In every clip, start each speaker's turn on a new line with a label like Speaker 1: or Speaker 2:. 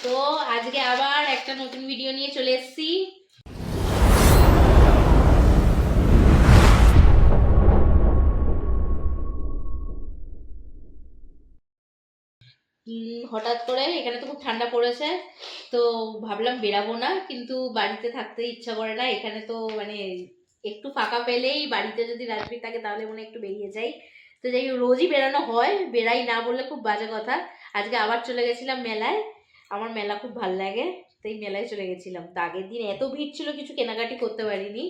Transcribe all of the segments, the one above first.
Speaker 1: তো আজকে আবার একটা নতুন ভিডিও নিয়ে চলে এসেছি। হঠাৎ করে এখানে তো খুব ঠান্ডা পড়েছে, তো ভাবলাম বেরাবো না, কিন্তু বাড়িতে থাকতে ইচ্ছা করে না। এখানে তো মানে একটু ফাঁকা পেলেই বাড়িতে যদি রাত্রি থাকে তাহলে মনে একটু বেরিয়ে যাই। তো যাই হোক, রোজই বেরানো হয়, বেরাই না বললে খুব বাজে কথা। আজকে আবার চলে গেছিলাম মেলায়, আমার মেলা খুব ভাল লাগে, তাই মেলায় চলে গেছিলাম। তো আগের দিন এত ভিড় ছিল কিছু কেনাকাটি করতে পারিনি,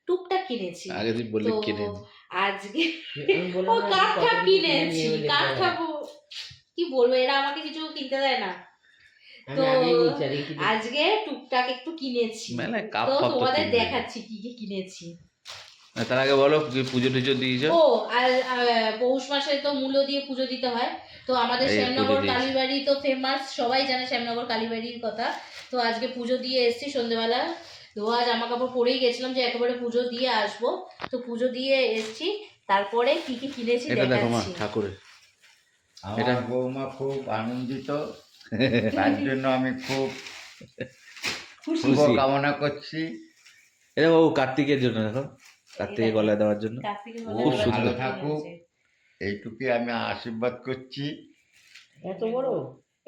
Speaker 1: টুকটাক কিনেছি।
Speaker 2: আগের দিন বললি
Speaker 1: তো
Speaker 2: কিনে
Speaker 1: আজকে ও কাঠটা কিনেছি, কাঠটা কি বলবো, এরা আমাকে কিছু কিনতে দেয় না, তো আজকে টুকটাক একটু কিনেছি।
Speaker 2: মেলায় কাপ
Speaker 1: তো
Speaker 2: ফাপ তো
Speaker 1: তোমাদের
Speaker 2: কিনবে।
Speaker 1: দেখাচ্ছি কি কি কিনেছি।
Speaker 2: তার আগে বলো কি পুজো টুজো দিয়েছো?
Speaker 1: ও আর পৌষ মাসে তো মূল্য দিয়ে পুজো দিতে হয়। তো আমাদের
Speaker 2: এই পুজো
Speaker 1: শ্যামনগর
Speaker 2: দিয়েছি।
Speaker 1: কালীবাড়ি তো ফেমাস, সবাই জানে শ্যামনগর কালীবাড়ির কথা। তো আজকে পুজো দিয়ে এসেছি সন্ধ্যেবেলা, ধোয়া জামা কাপড় পরেই গেছিলাম যে একেবারে পুজো দিয়ে আসবো। তো পুজো দিয়ে এসেছি, তারপরে কি কি কিনেছি
Speaker 2: এটা দেখো মা,
Speaker 1: দেখাচ্ছি।
Speaker 2: ঠাকুরের
Speaker 3: আমার বৌমা খুব আনন্দিত, তার জন্য আমি খুব শুভ
Speaker 2: খুশি।
Speaker 3: কামনা করছি।
Speaker 2: এটা ও কার্তিকের জন্য, দেখো কার্তিকের গলায় দেওয়ার জন্য।
Speaker 1: কার্তিকের
Speaker 3: ও
Speaker 1: গলায় দেওয়ার
Speaker 3: ভালো
Speaker 1: জন্য
Speaker 3: থাকুক,
Speaker 1: কিনেছি।
Speaker 3: এইটুকুই আমি আশীর্বাদ করছি।
Speaker 1: এত বড়?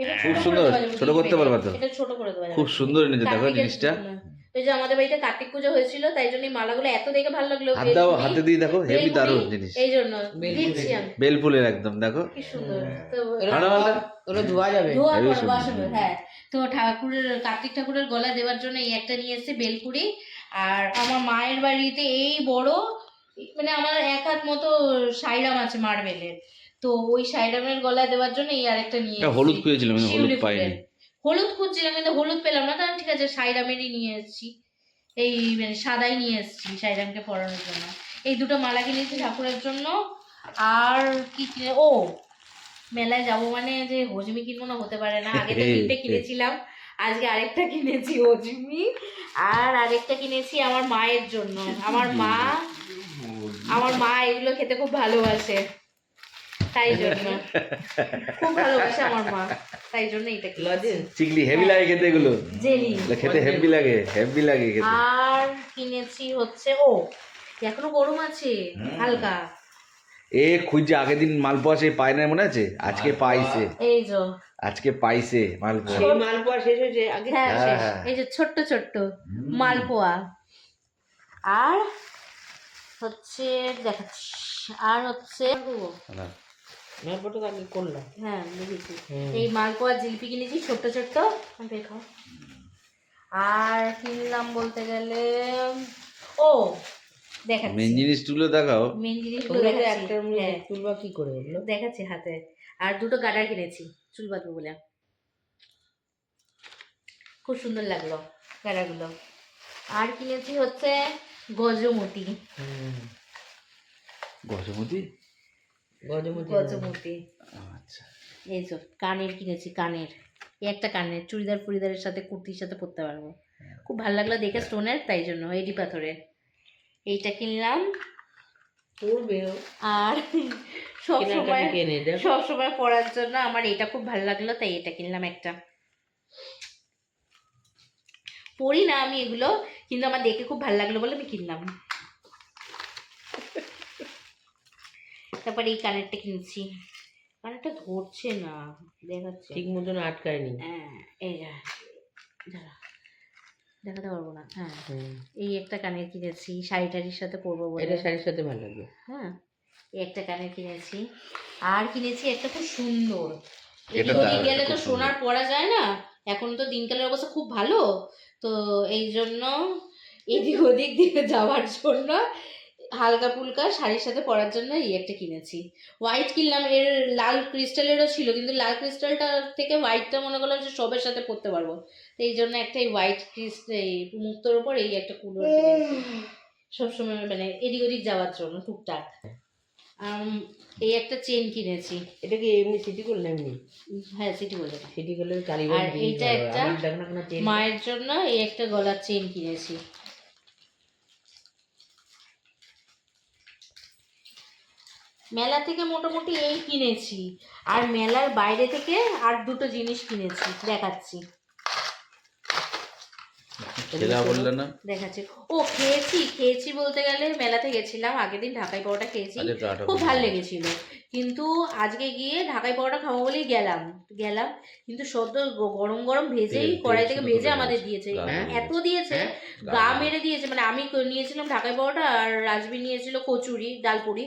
Speaker 1: এটা
Speaker 2: খুব
Speaker 1: ছোট করে
Speaker 2: সুন্দর,
Speaker 1: দেওয়া যাবে,
Speaker 2: ছোট
Speaker 1: ডিপ
Speaker 2: করতে
Speaker 1: পেটে।
Speaker 2: পারবা তো?
Speaker 1: এটা ছোট করে দেওয়া যাবে।
Speaker 2: খুব সুন্দর এনেছে দেখো
Speaker 1: কার্তিকের
Speaker 2: জিনিসটা।
Speaker 1: জন্য। এই যে আমাদের বাড়িতে কার্তিক পুজো হয়েছিল, তাই জন্য এই মালাগুলো এত দেখে ভালো লাগলো।
Speaker 2: হাত দাও,
Speaker 1: বেলপুরি,
Speaker 2: হাতে দিয়ে দেখো, হেভি
Speaker 1: বেলপুরি,
Speaker 2: দারুণ জিনিস।
Speaker 1: এই জন্য দিচ্ছি আমি।
Speaker 2: বেলফুলের একদম দেখো
Speaker 1: কি সুন্দর। তো
Speaker 2: ভালো ভালো।
Speaker 4: ওটা ধোয়া যাবে।
Speaker 1: ধোয়া
Speaker 2: হেভি
Speaker 1: পড়ে
Speaker 2: সুন্দর।
Speaker 1: বাসবে, হ্যাঁ। তো ঠাকুরের, কার্তিক ঠাকুরের গলায় দেওয়ার জন্য এই একটা নিয়ে এসেছে বেলপুরি। আর আমার মায়ের বাড়িতে এই বড়, মানে আমার এক হাত মতো সাইরাম আছে মার্বেলের, তো ওই সাইরামের গলায় দেওয়ার জন্য এই আরেকটা নিয়ে
Speaker 2: এটা
Speaker 1: এসেছি।
Speaker 2: হলুদ খুঁজেছিলাম কিন্তু হলুদ
Speaker 1: শিউলি
Speaker 2: পাইনি।
Speaker 1: ফুলের। হলুদ খুঁজছিলাম কিন্তু হলুদ পেলাম না, তাহলে ঠিক আছে সাইরামেরই নিয়ে এসেছি। এই মানে সাদাই নিয়ে এসেছি সাইরামকে পরানোর জন্য। এই দুটো মালা কিনেছি ঠাকুরের জন্য। আর কি কিনে, ও মেলায় যাব মানে যে হজমি কিনবো না হতে পারে না। আগে তো তিনটে কিনেছিলাম, আজকে আরেকটা কিনেছি হজমি, আর আরেকটা কিনেছি আমার মায়ের জন্য। আমার মা এগুলো খেতে খুব ভালোবাসে, তাই জন্য খুব ভালোবাসে আমার মা, তাই জন্য এটা কিনেছি।
Speaker 2: চিকলি হেভি লাগে খেতে এগুলো,
Speaker 1: জেলি।
Speaker 2: খেতে হেভি লাগে, হেভি লাগে খেতে।
Speaker 1: আর কিনেছি হচ্ছে, ও এখনো গরম আছে হালকা,
Speaker 2: এ খুঁজছে আগের দিন মালপোয়া সে পায় না, মনে আছে? আজকে পাইছে,
Speaker 1: এই যে
Speaker 2: আজকে পাইছে মালপোয়া।
Speaker 4: সেই মালপোয়া শেষ হয়েছে আগে।
Speaker 1: হ্যাঁ
Speaker 2: হ্যাঁ,
Speaker 1: শেষ।
Speaker 2: হ্যাঁ।
Speaker 1: এই যে ছোট্ট ছোট্ট মালপোয়া। আর হচ্ছে দেখাচ্ছি, আর হচ্ছে
Speaker 4: মালপোয়াটা তো আগে করলাম।
Speaker 1: হ্যাঁ দেখেছি,
Speaker 4: হুম।
Speaker 1: এই মালপোয়া জিলিপি কিনেছি ছোট্ট ছোট্ট, দেখো। আর কিনলাম বলতে গেলে, ও দেখাচ্ছি
Speaker 2: মেন জিনিসগুলো দেখাও।
Speaker 1: মেন জিনিসগুলো
Speaker 4: ওগুলো
Speaker 1: দেখাচ্ছি,
Speaker 4: একটার মধ্যে
Speaker 1: হ্যাঁ
Speaker 4: তুলবা কি করে ওগুলো?
Speaker 1: দেখাচ্ছি হাতে। আর দুটো গাডার কিনেছি চুল বাঁধবো বলে, খুব সুন্দর লাগলো গাডারগুলো। আর কিনেছি হচ্ছে গজমতি,
Speaker 2: গজমতি।
Speaker 4: গজমতি।
Speaker 1: গজমতি।
Speaker 2: আচ্ছা,
Speaker 1: এই যে কানের কিনেছি, কানের এই একটা কানের চুড়িদার ফুড়িদারের সাথে কুর্তির সাথে পরতে পারবো, খুব ভালো লাগলো দেখে স্টোনের, তাই জন্য এডি পাথরের এইটা কিনলাম।
Speaker 4: পড়বেও।
Speaker 1: আর সবসময়
Speaker 4: কেনাকাটি কিনে দেখ।
Speaker 1: সবসময় পরার জন্য আমার এটা খুব ভালো লাগলো, তাই এটা কিনলাম একটা। পরি না আমি এগুলো, কিন্তু আমার দেখে খুব ভালো লাগলো বলে আমি কিনলাম। তারপরে এই কানেরটা কিনছি, কানেরটা ধরছে না, দেখাচ্ছে
Speaker 4: ঠিক মতন আটকায়নি।
Speaker 1: হ্যাঁ এই যা দাঁড়া, দেখাতে পারবো না। হ্যাঁ
Speaker 4: হুম।
Speaker 1: এই একটা কানের কিনেছি শাড়ি টাড়ির সাথে পরবো বলে,
Speaker 4: এটা শাড়ির সাথে ভালো লাগবে।
Speaker 1: হ্যাঁ এই একটা কানের কিনেছি। আর কিনেছি একটা খুব সুন্দর,
Speaker 2: এটা
Speaker 1: এদিক ওদিক
Speaker 2: দারুণ,
Speaker 1: গেলে তো
Speaker 2: খুব
Speaker 1: সোনার পরা যায় না, এখন তো দিনকালের অবস্থা খুব ভালো, তো এই জন্য এদিক ওদিক দিয়ে যাওয়ার জন্য হালকা ফুলকা শাড়ির সাথে পরার জন্য এই একটা কিনেছি। হোয়াইট কিনলাম, এর লাল ক্রিস্টালেরও ছিল, কিন্তু লাল ক্রিস্টালটা থেকে হোয়াইটটা মনে করলাম যে সবের সাথে পরতে পারবো, তো এই জন্য একটা এই হোয়াইট ক্রিস্টাল, এই মুক্তোর ওপর এই একটা কুলোর কিনেছি সবসময় মানে এদিক ওদিক যাওয়ার জন্য টুকটাক। এই একটা চেন কিনেছি,
Speaker 4: এটা কি এমনি সিটি গোল্ড না এমনি?
Speaker 1: হ্যাঁ সিটি বলে।
Speaker 4: সিটি গোল্ডের কালীবাড়ি
Speaker 1: আর
Speaker 4: জিনিস
Speaker 1: এইটা
Speaker 4: ভালো।
Speaker 1: একটা
Speaker 4: আমার দেখ না কোনো চেন।
Speaker 1: মায়ের জন্য এই একটা গলার চেন কিনেছি। মেলা থেকে মোটামুটি এই কিনেছি, আর মেলার বাইরে থেকে আর দুটো জিনিস কিনেছি দেখাচ্ছি।
Speaker 2: খেলা বললে না?
Speaker 1: দেখাচ্ছি। ও খেয়েছি বলতে গেলে মেলাতে গেছিলাম আগের দিন, ঢাকাই পরোটা খেয়েছি,
Speaker 2: আরে টাটা
Speaker 1: খুব
Speaker 2: বললে।
Speaker 1: ভালো লেগেছিল। কিন্তু আজকে গিয়ে ঢাকাই পরোটা খাবো বলেই গেলাম কিন্তু সদ্য গরম গরম ভেজেই
Speaker 2: তেল
Speaker 1: কড়াই থেকে
Speaker 2: শুধু
Speaker 1: ভেজে
Speaker 2: তুলে
Speaker 1: আমাদের
Speaker 2: দিয়েছে।
Speaker 1: দিয়েছে,
Speaker 2: হ্যাঁ?
Speaker 1: এত দিয়েছে গা মেরে দিয়েছে। মানে আমি নিয়েছিলাম ঢাকাই পরোটা আর রাজবি নিয়েছিল কচুরি ডালপুরি,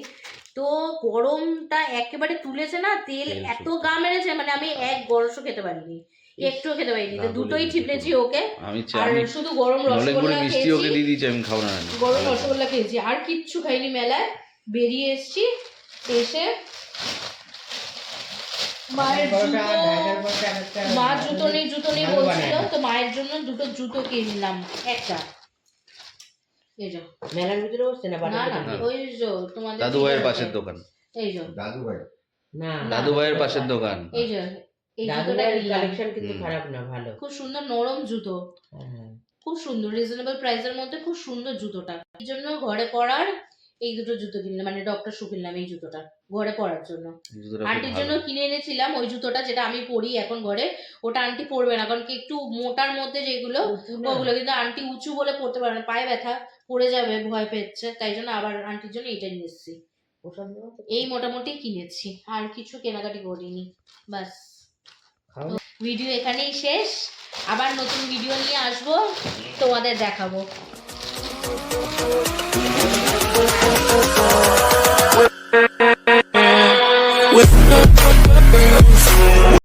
Speaker 1: তো গরমটা একেবারে তুলেছে না, তেল
Speaker 2: তেল
Speaker 1: এত
Speaker 2: শুদ্ধ।
Speaker 1: গা মেরেছে, মানে আমি এক গরসও খেতে পারিনি, একটুও খেতে পারিনি, তো
Speaker 2: গা
Speaker 1: দুটোই
Speaker 2: বলে
Speaker 1: ঠিপড়েছি
Speaker 2: দিয়েছে।
Speaker 1: ওকে।
Speaker 2: আমি
Speaker 1: আর
Speaker 2: আমি
Speaker 1: শুধু গরম
Speaker 2: নলেন করে
Speaker 1: রসগোল্লা
Speaker 2: মিষ্টি ওকে
Speaker 1: খেয়েছি,
Speaker 2: দিয়ে দিয়েছি, আমি খাবো না।
Speaker 1: গরম রসগোল্লা খেয়েছি, আর কিচ্ছু খাইনি। মেলায় বেরিয়ে এসেছি, এসে মায়ের মা জুতো নেই বলছিল, তো মায়ের জন্য দুটো জুতো কিনলাম, একটা এই যে
Speaker 4: মেলার ভিতরে বসছে না
Speaker 1: না
Speaker 4: বাটার
Speaker 1: না
Speaker 4: দোকানে?
Speaker 1: ওই যে তোমাদের
Speaker 2: দাদু ভাইয়ের পাশের দোকান,
Speaker 1: এই যে
Speaker 3: দাদু ভাই
Speaker 4: না
Speaker 2: দাদু ভাইয়ের পাশের দোকান।
Speaker 1: এই যে এই
Speaker 4: দাদু
Speaker 1: জুতোটা
Speaker 4: ভাইয়ের
Speaker 1: কিনলাম,
Speaker 4: কালেকশন কিন্তু
Speaker 2: হুম।
Speaker 4: খারাপ না, ভালো।
Speaker 1: খুব সুন্দর নরম জুতো,
Speaker 4: হ্যাঁ।
Speaker 1: খুব সুন্দর রিজনেবল প্রাইসের মধ্যে খুব সুন্দর জুতোটা। এই জন্য ঘরে পরার এই দুটো জুতো কিনলাম, মানে ডক্টর শু কিনলাম এই জুতোটা ঘরে পরার জন্য।
Speaker 2: জুতোটা খুব
Speaker 1: আন্টির
Speaker 2: ভালো।
Speaker 1: জন্য কিনে এনেছিলাম ওই জুতোটা, যেটা আমি পরি এখন ঘরে, ওটা আন্টি পরবে না, কারণ কি একটু মোটার মধ্যে যেগুলো
Speaker 4: উঁচু না?
Speaker 1: ওগুলো, কিন্তু আন্টি উঁচু বলে পরতে পারে না, পায়ে ব্যথা, পড়ে যাবে ভয় পেয়েছে, তাই জন্য আবার আন্টির জন্য এইটা নিয়ে এসেছি।
Speaker 4: পছন্দ হয়েছে?
Speaker 1: এই মোটামুটি কিনেছি, আর কিছু কেনাকাটি করিনি, বাস।
Speaker 4: খাও।
Speaker 1: ভিডিও এখানেই শেষ, আবার নতুন ভিডিও নিয়ে আসবো, তোমাদের দেখাবো।